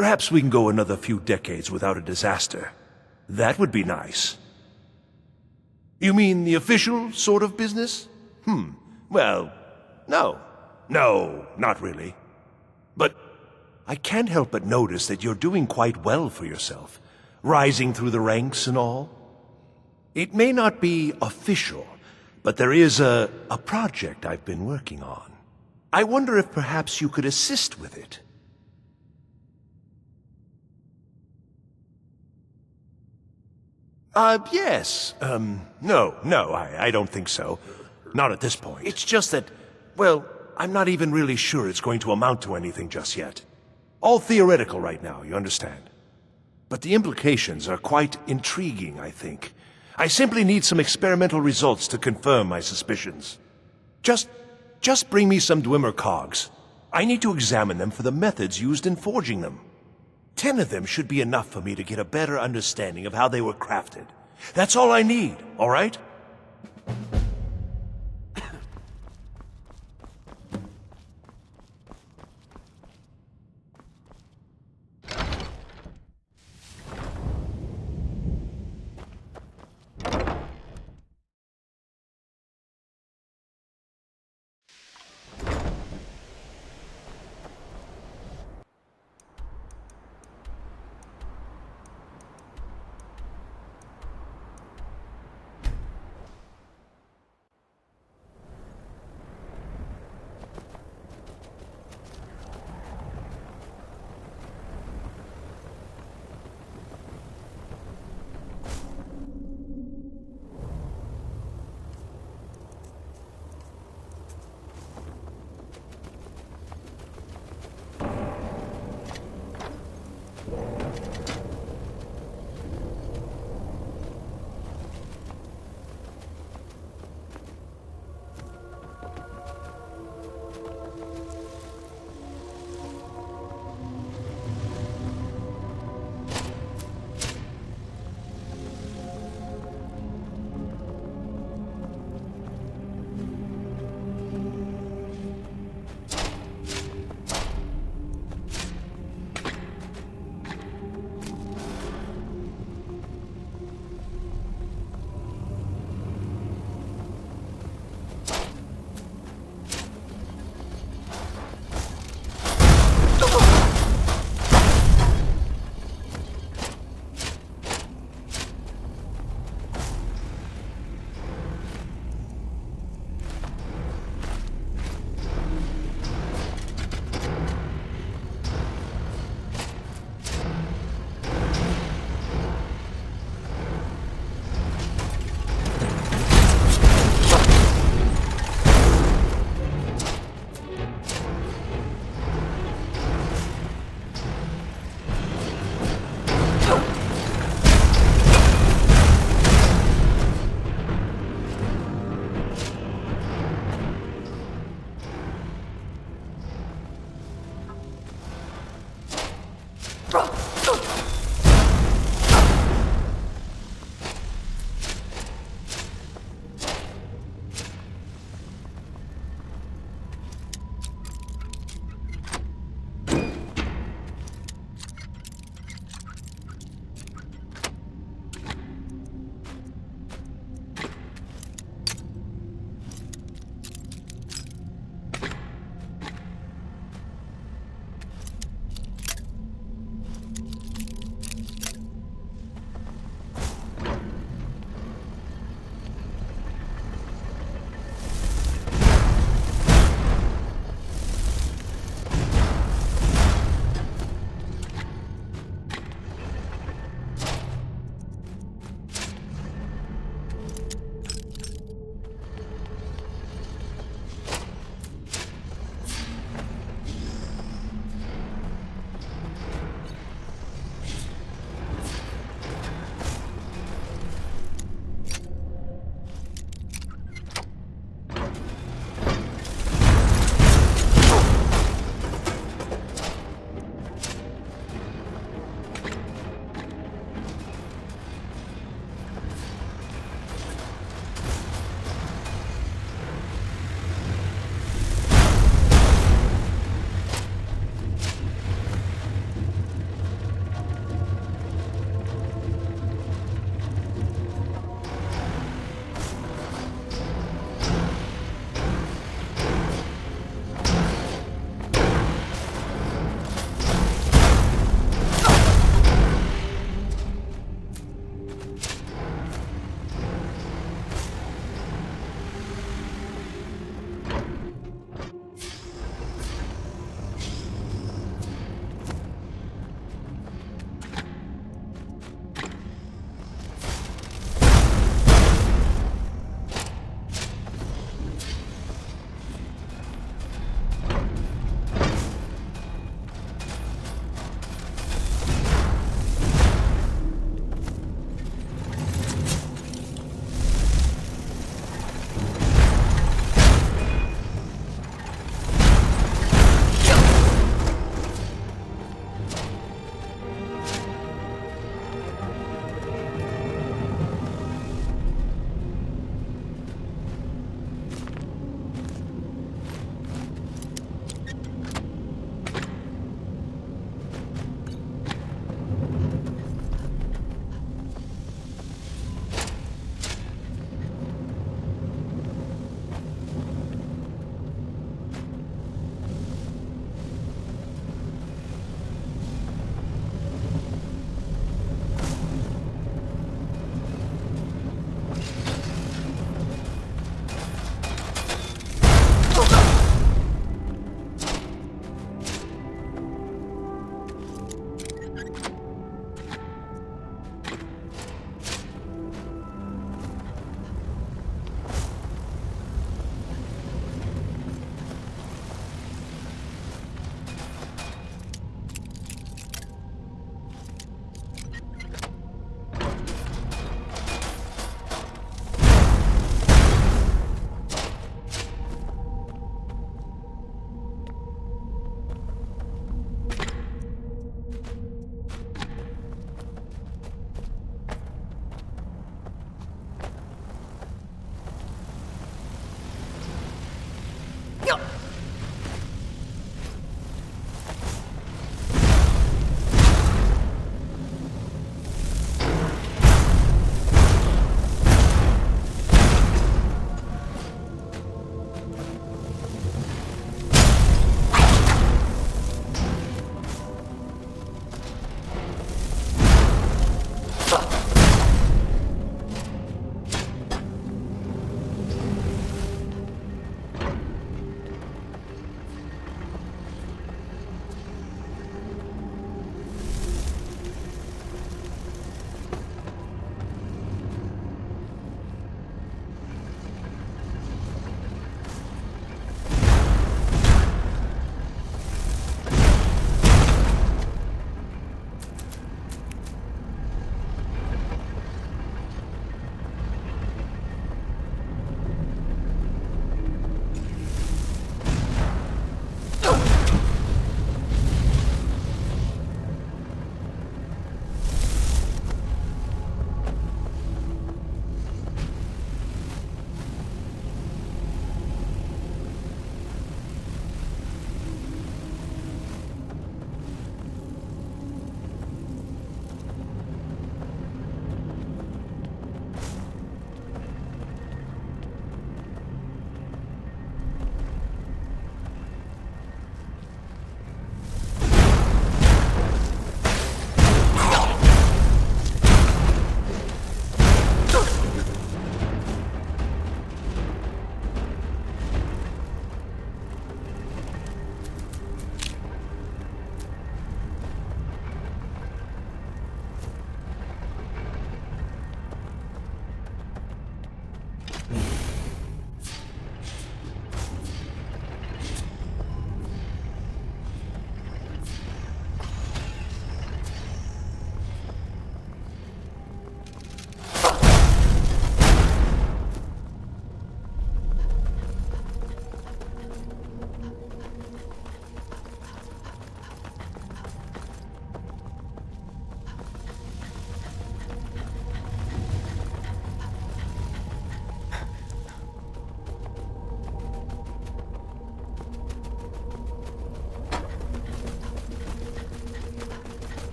Perhaps we can go another few decades without a disaster. That would be nice. You mean the official sort of business? Well, no. No, not really. But I can't help but notice that you're doing quite well for yourself, rising through the ranks and all. It may not be official, but there is a project I've been working on. I wonder if perhaps you could assist with it. Yes. No, I don't think so. Not at this point. It's just that, well, I'm not even really sure it's going to amount to anything just yet. All theoretical right now, you understand? But the implications are quite intriguing, I think. I simply need some experimental results to confirm my suspicions. Just bring me some Dwemer cogs. I need to examine them for the methods used in forging them. 10 of them should be enough for me to get a better understanding of how they were crafted. That's all I need, all right?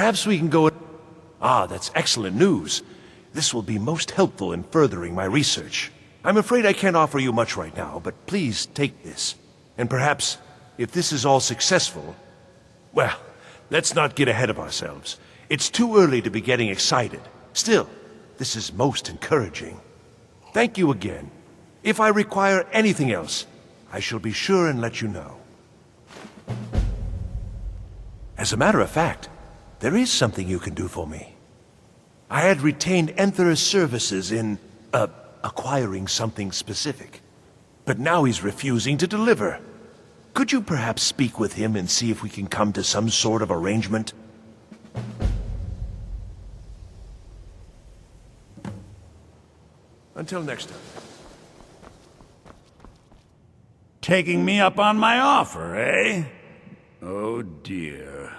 Perhaps we can go... Ah, that's excellent news. This will be most helpful in furthering my research. I'm afraid I can't offer you much right now, but please take this. And perhaps, if this is all successful... Well, let's not get ahead of ourselves. It's too early to be getting excited. Still, this is most encouraging. Thank you again. If I require anything else, I shall be sure and let you know. As a matter of fact, there is something you can do for me. I had retained Endeavour's services in, acquiring something specific. But now he's refusing to deliver. Could you perhaps speak with him and see if we can come to some sort of arrangement? Until next time. Taking me up on my offer, eh? Oh dear.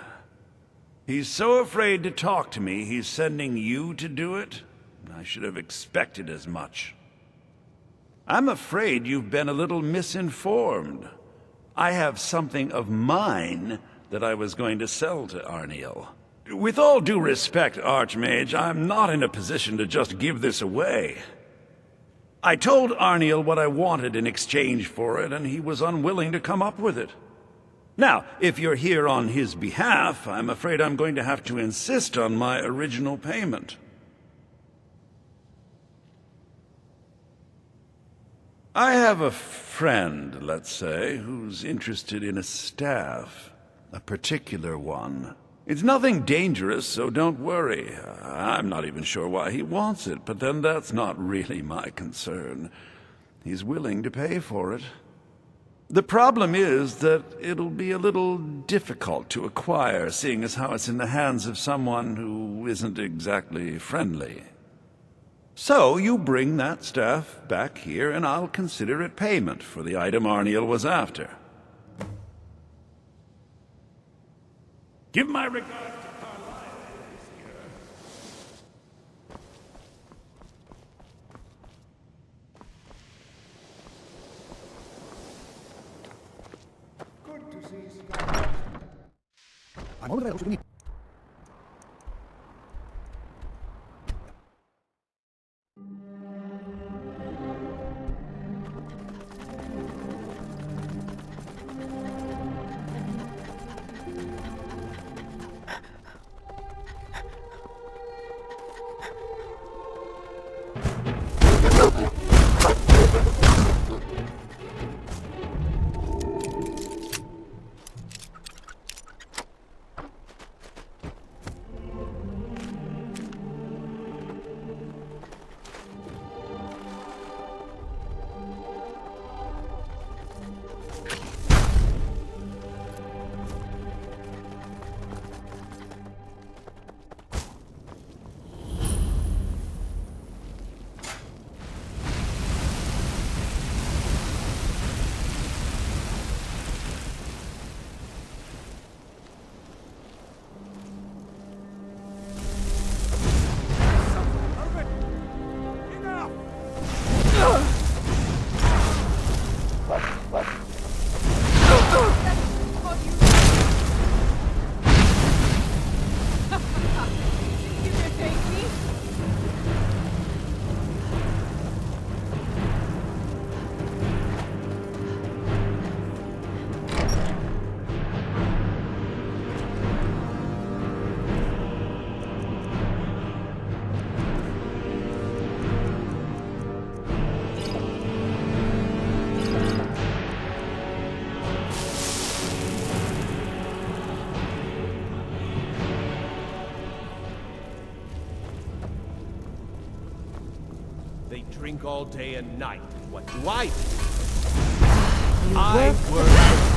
He's so afraid to talk to me, he's sending you to do it? I should have expected as much. I'm afraid you've been a little misinformed. I have something of mine that I was going to sell to Arniel. With all due respect, Archmage, I'm not in a position to just give this away. I told Arniel what I wanted in exchange for it, and he was unwilling to come up with it. Now, if you're here on his behalf, I'm afraid I'm going to have to insist on my original payment. I have a friend, let's say, who's interested in a staff. A particular one. It's nothing dangerous, so don't worry. I'm not even sure why he wants it, but then that's not really my concern. He's willing to pay for it. The problem is that it'll be a little difficult to acquire, seeing as how it's in the hands of someone who isn't exactly friendly. So you bring that staff back here, and I'll consider it payment for the item Arniel was after. Give my regards to Carlisle. Good to see Skyrim. I'm on the way to They drink all day and night. What do I do? You I work. work.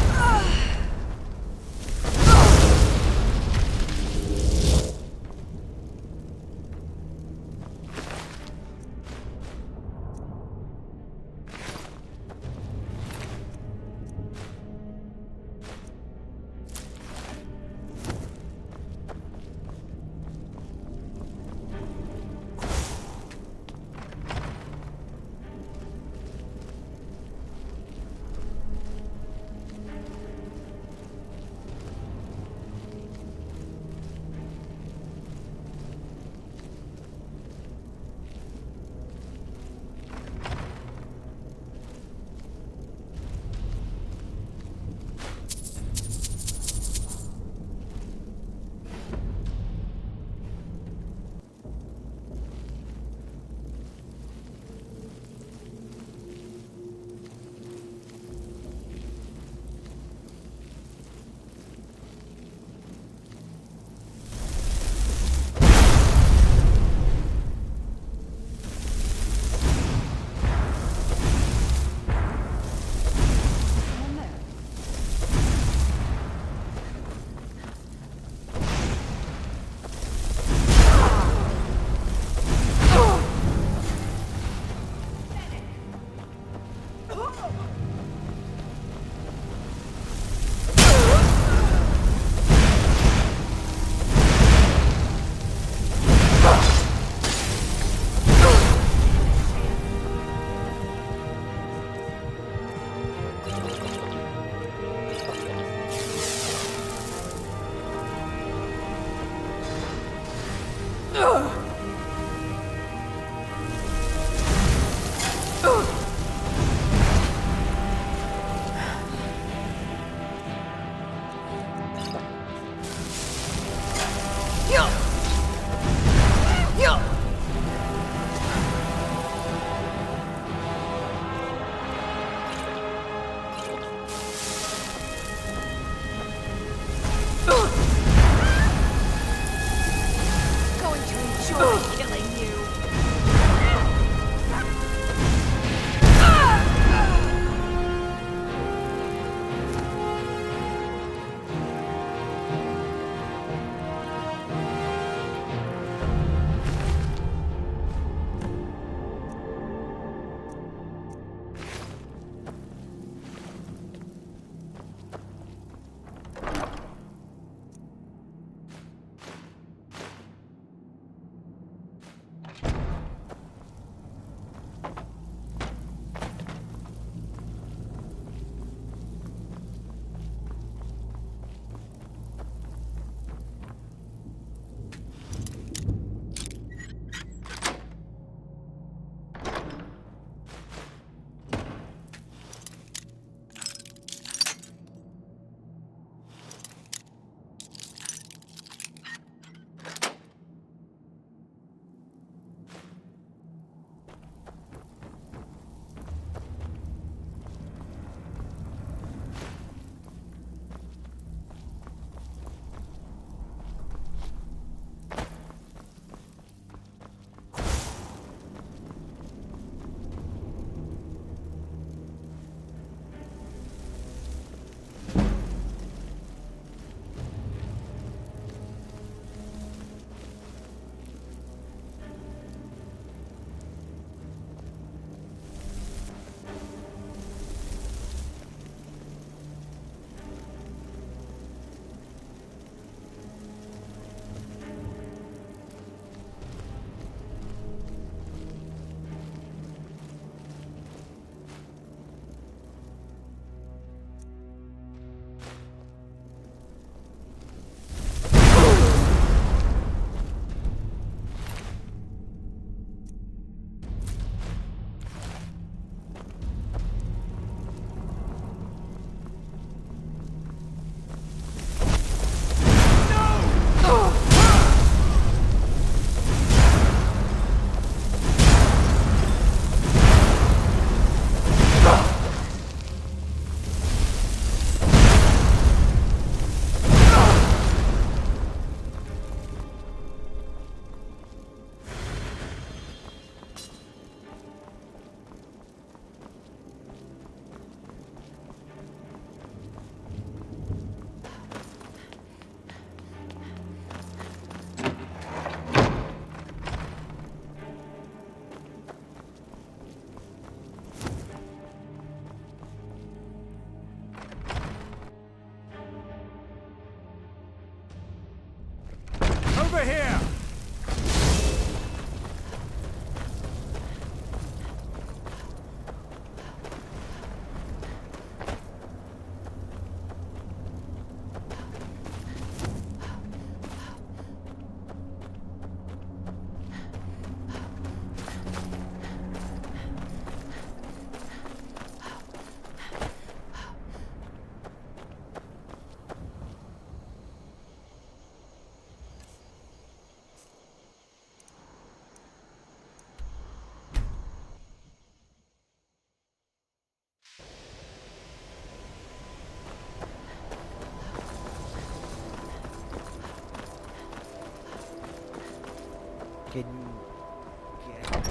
Can you get...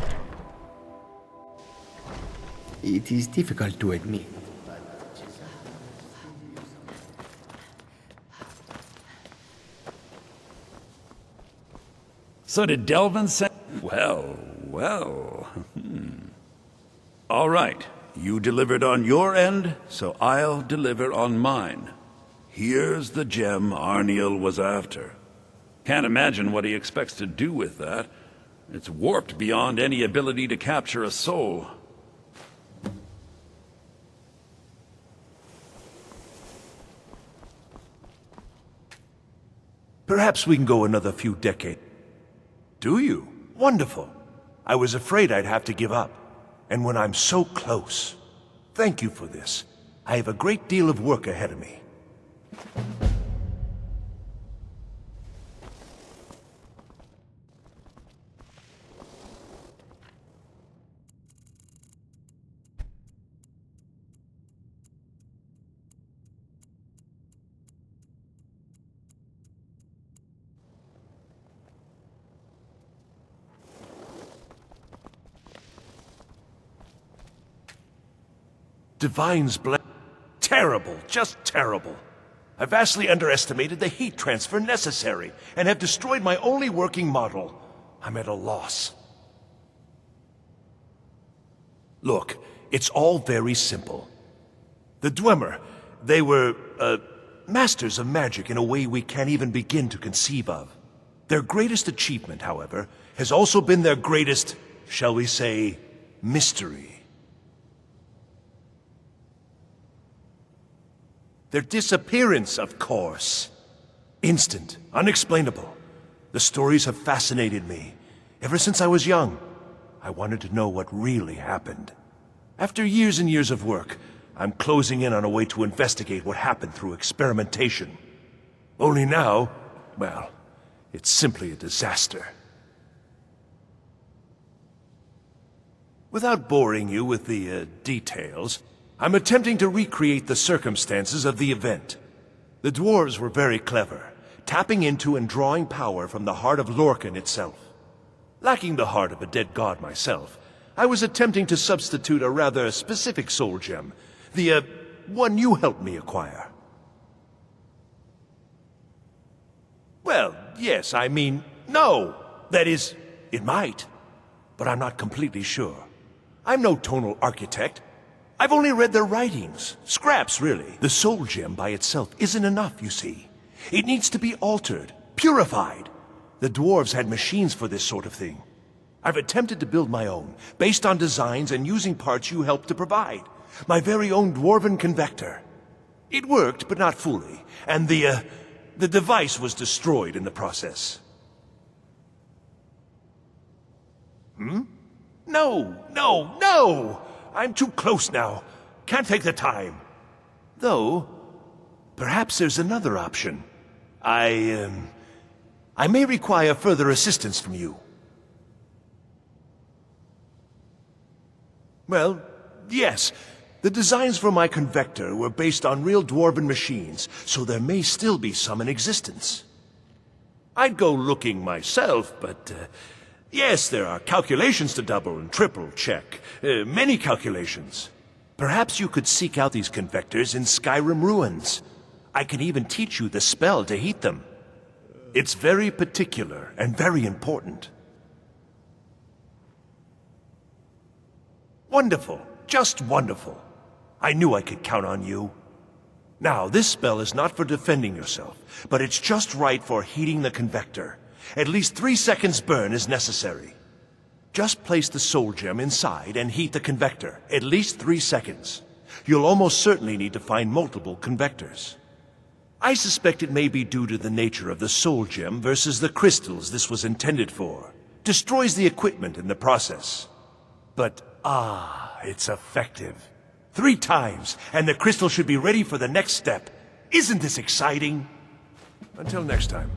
It is difficult to admit. So did Delvin send... Well, well. All right. You delivered on your end, so I'll deliver on mine. Here's the gem Arniel was after. Can't imagine what he expects to do with that. It's warped beyond any ability to capture a soul. Perhaps we can go another few decades. Do you? Wonderful. I was afraid I'd have to give up. And when I'm so close... Thank you for this. I have a great deal of work ahead of me. Divine's blessing. Terrible, just terrible. I vastly underestimated the heat transfer necessary, and have destroyed my only working model. I'm at a loss. Look, it's all very simple. The Dwemer, they were, masters of magic in a way we can't even begin to conceive of. Their greatest achievement, however, has also been their greatest, shall we say, mystery. Their disappearance, of course. Instant, unexplainable. The stories have fascinated me. Ever since I was young, I wanted to know what really happened. After years and years of work, I'm closing in on a way to investigate what happened through experimentation. Only now, well, it's simply a disaster. Without boring you with the details, I'm attempting to recreate the circumstances of the event. The dwarves were very clever, tapping into and drawing power from the heart of Lorcan itself. Lacking the heart of a dead god myself, I was attempting to substitute a rather specific soul gem, the one you helped me acquire. Well, yes, I mean, no. That is, it might, but I'm not completely sure. I'm no tonal architect. I've only read their writings. Scraps, really. The soul gem by itself isn't enough, you see. It needs to be altered, purified. The dwarves had machines for this sort of thing. I've attempted to build my own, based on designs and using parts you helped to provide. My very own dwarven convector. It worked, but not fully, and the device was destroyed in the process. No! I'm too close now. Can't take the time. Though, perhaps there's another option. I may require further assistance from you. Well, yes. The designs for my convector were based on real dwarven machines, so there may still be some in existence. I'd go looking myself, but... yes, there are calculations to double and triple check. Many calculations. Perhaps you could seek out these convectors in Skyrim ruins. I can even teach you the spell to heat them. It's very particular and very important. Wonderful. Just wonderful. I knew I could count on you. Now, this spell is not for defending yourself, but it's just right for heating the convector. At least 3 seconds burn is necessary. Just place the soul gem inside and heat the convector. At least 3 seconds. You'll almost certainly need to find multiple convectors. I suspect it may be due to the nature of the soul gem versus the crystals this was intended for. Destroys the equipment in the process. But, it's effective. 3 times, and the crystal should be ready for the next step. Isn't this exciting? Until next time.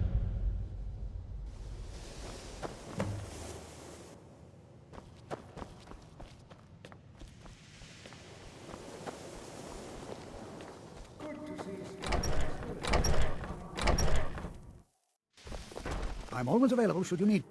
I'm always available should you need.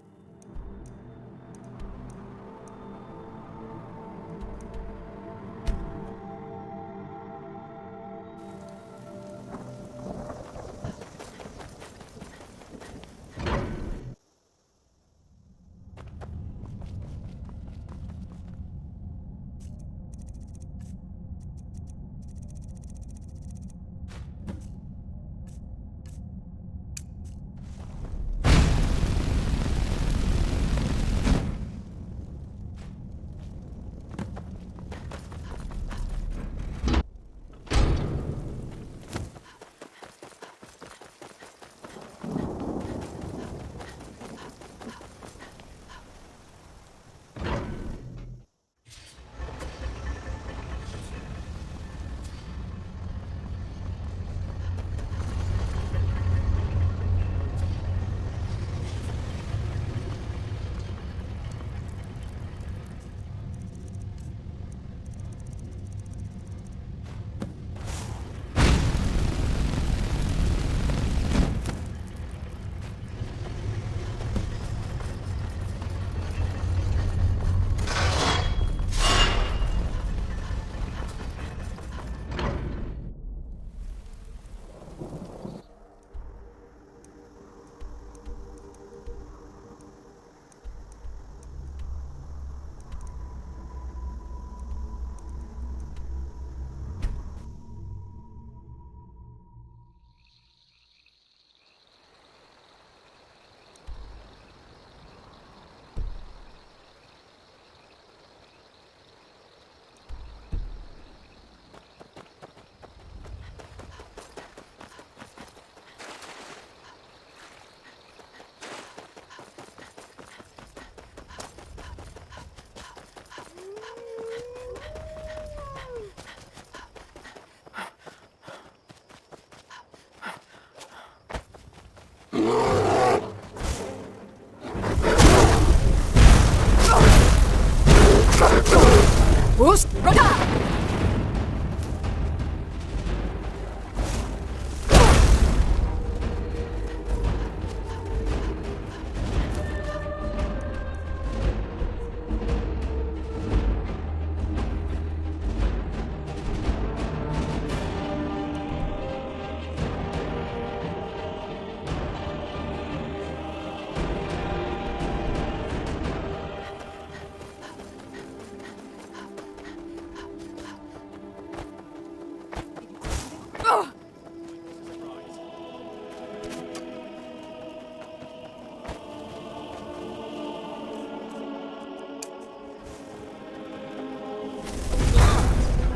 Boost! Rota!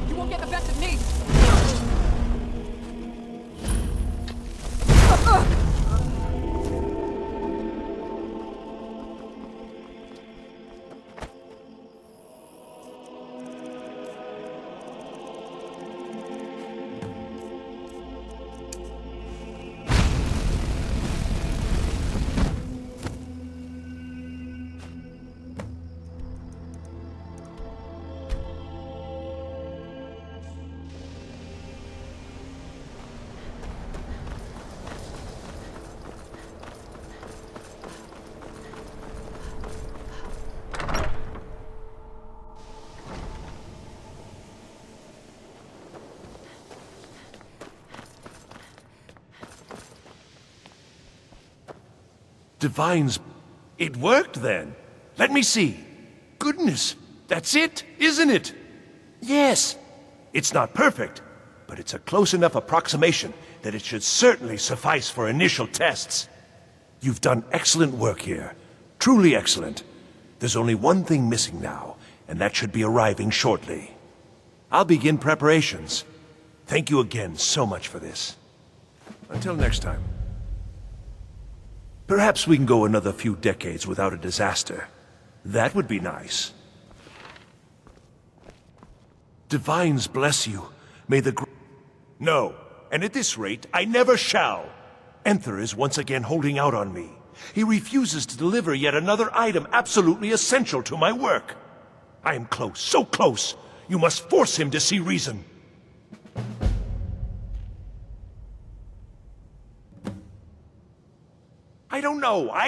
You won't get the best of me! Divines... It worked then. Let me see. Goodness, that's it, isn't it? Yes. It's not perfect, but it's a close enough approximation that it should certainly suffice for initial tests. You've done excellent work here. Truly excellent. There's only one thing missing now, and that should be arriving shortly. I'll begin preparations. Thank you again so much for this. Until next time. Perhaps we can go another few decades without a disaster. That would be nice. Divines bless you. May the No, and at this rate, I never shall. Endeavour is once again holding out on me. He refuses to deliver yet another item absolutely essential to my work. I am close, so close. You must force him to see reason. I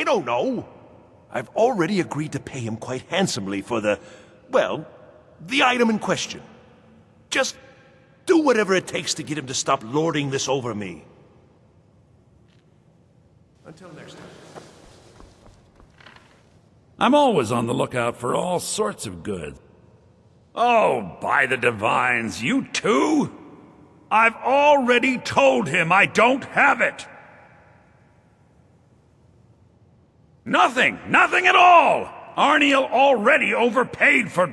don't know. I've already agreed to pay him quite handsomely for the item in question. Just do whatever it takes to get him to stop lording this over me. Until next time. I'm always on the lookout for all sorts of goods. Oh, by the divines, you too? I've already told him I don't have it! Nothing at all! Arniel already overpaid for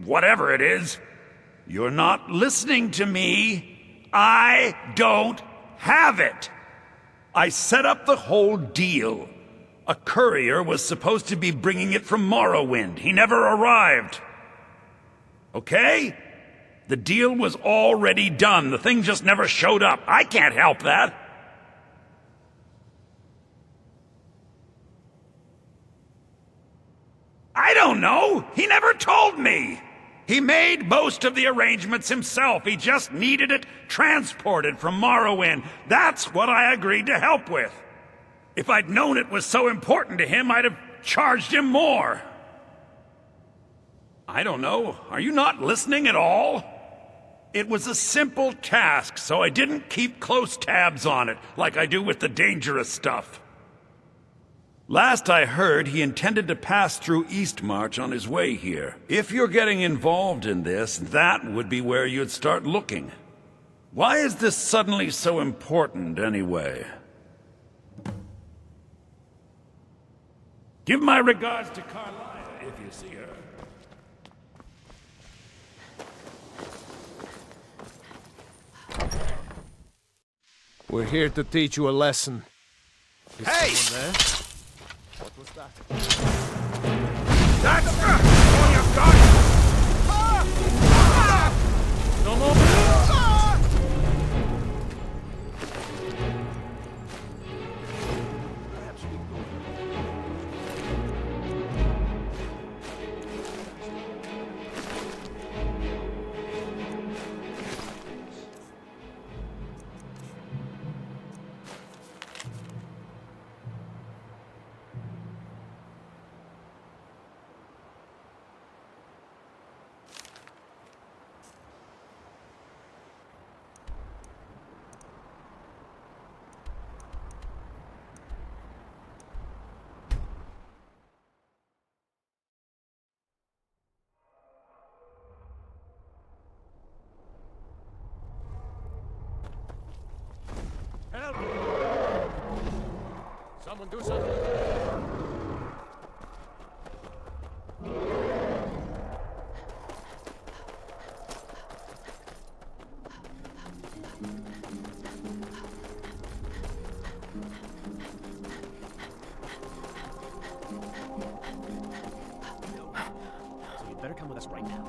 whatever it is. You're not listening to me. I don't have it. I set up the whole deal. A courier was supposed to be bringing it from Morrowind. He never arrived. Okay? The deal was already done. The thing just never showed up. I can't help that. I don't know. He never told me. He made most of the arrangements himself. He just needed it transported from Morrowind. That's what I agreed to help with. If I'd known it was so important to him, I'd have charged him more. I don't know. Are you not listening at all? It was a simple task, so I didn't keep close tabs on it, like I do with the dangerous stuff. Last I heard, he intended to pass through Eastmarch on his way here. If you're getting involved in this, that would be where you'd start looking. Why is this suddenly so important, anyway? Give my regards to Carlisle, if you see her. We're here to teach you a lesson. Is Hey! someone there? What was that? That's all you've got! No more! Someone do something. So you'd better come with us right now.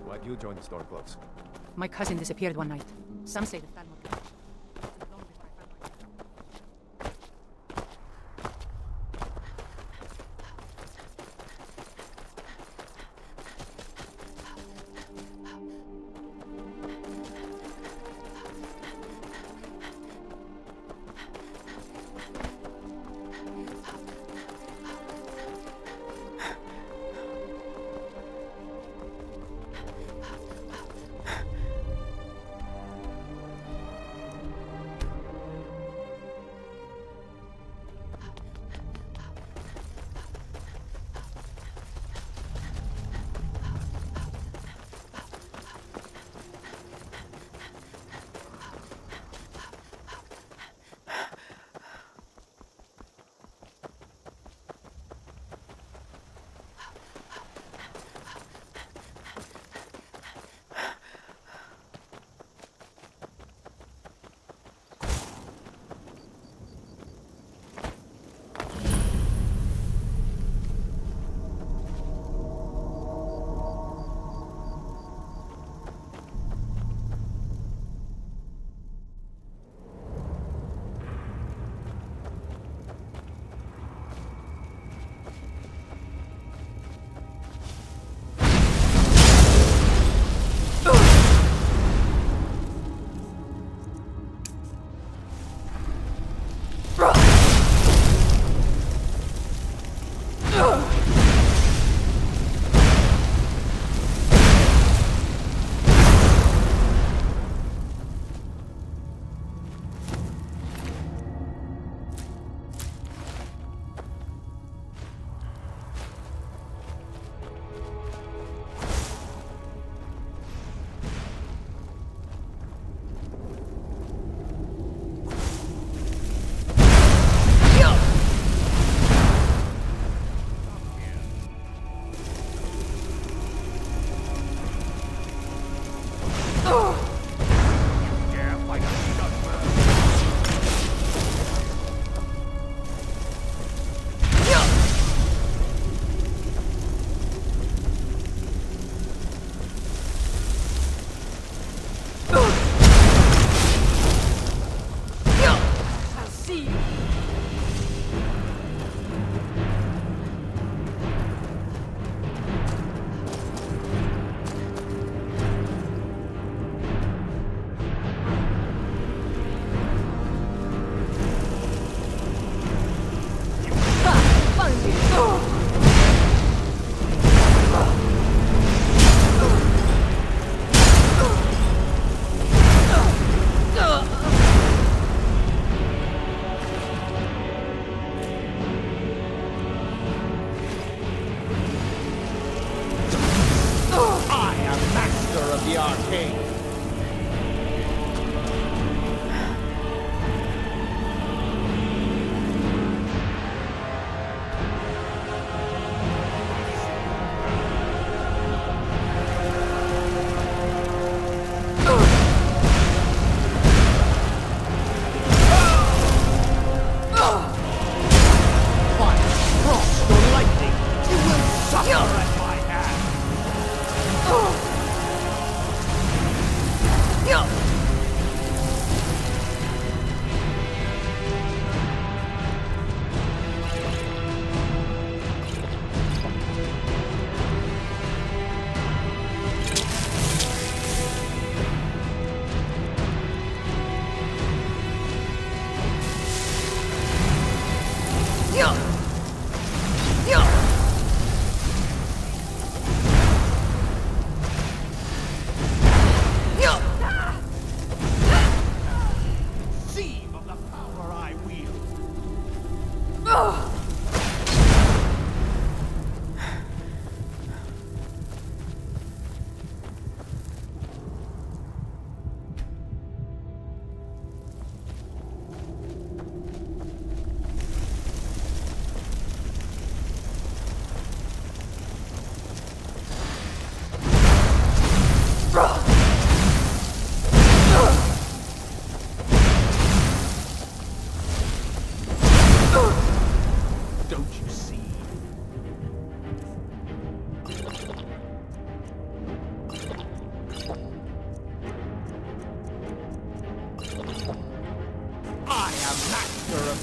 Why'd you join the Stormcloaks? My cousin disappeared one night. Some say the Thalmor. Long before I found my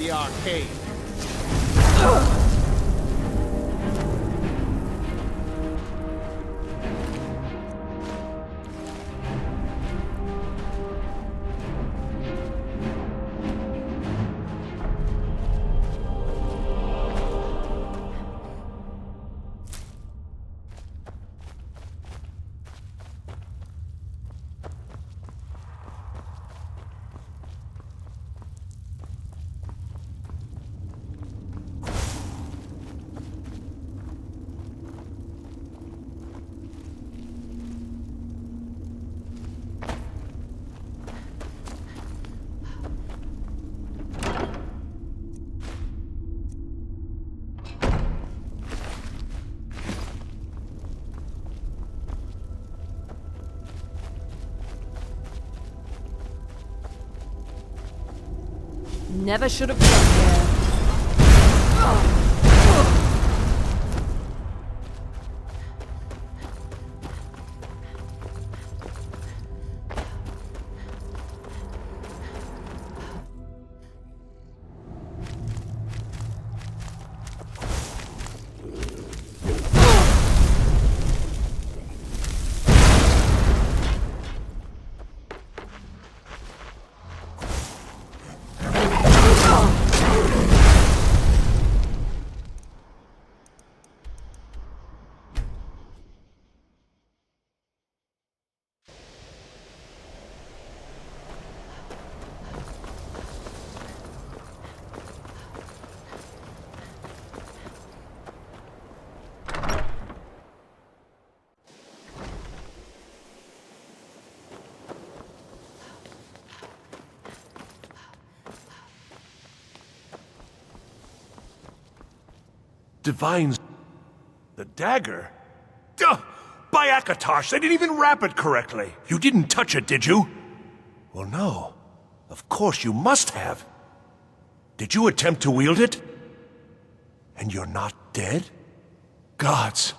the arcade. Never should have come here. Divines. The dagger? Duh! By Akatosh, they didn't even wrap it correctly. You didn't touch it, did you? Well, no. Of course you must have. Did you attempt to wield it? And you're not dead? Gods,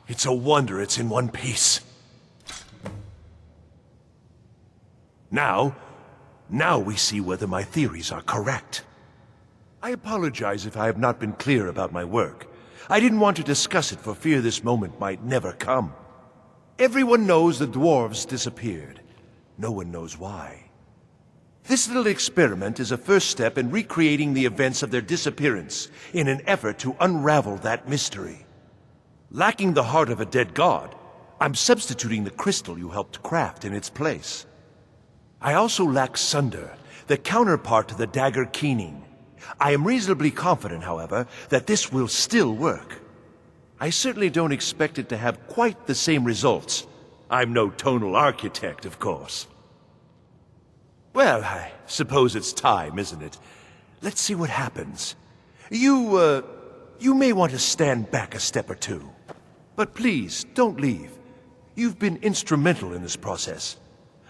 it's a wonder it's in one piece. Now we see whether my theories are correct. I apologize if I have not been clear about my work. I didn't want to discuss it for fear this moment might never come. Everyone knows the dwarves disappeared. No one knows why. This little experiment is a first step in recreating the events of their disappearance in an effort to unravel that mystery. Lacking the heart of a dead god, I'm substituting the crystal you helped craft in its place. I also lack Sunder, the counterpart to the dagger Keening. I am reasonably confident, however, that this will still work. I certainly don't expect it to have quite the same results. I'm no tonal architect, of course. Well, I suppose it's time, isn't it? Let's see what happens. You may want to stand back a step or two. But please, don't leave. You've been instrumental in this process.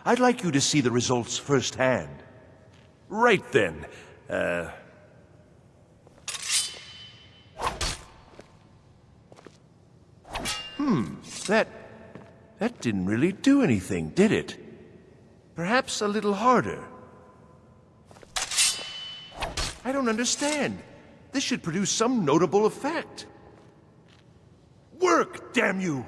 I'd like you to see the results firsthand. Right then, That didn't really do anything, did it? Perhaps a little harder. I don't understand. This should produce some notable effect. Work, damn you!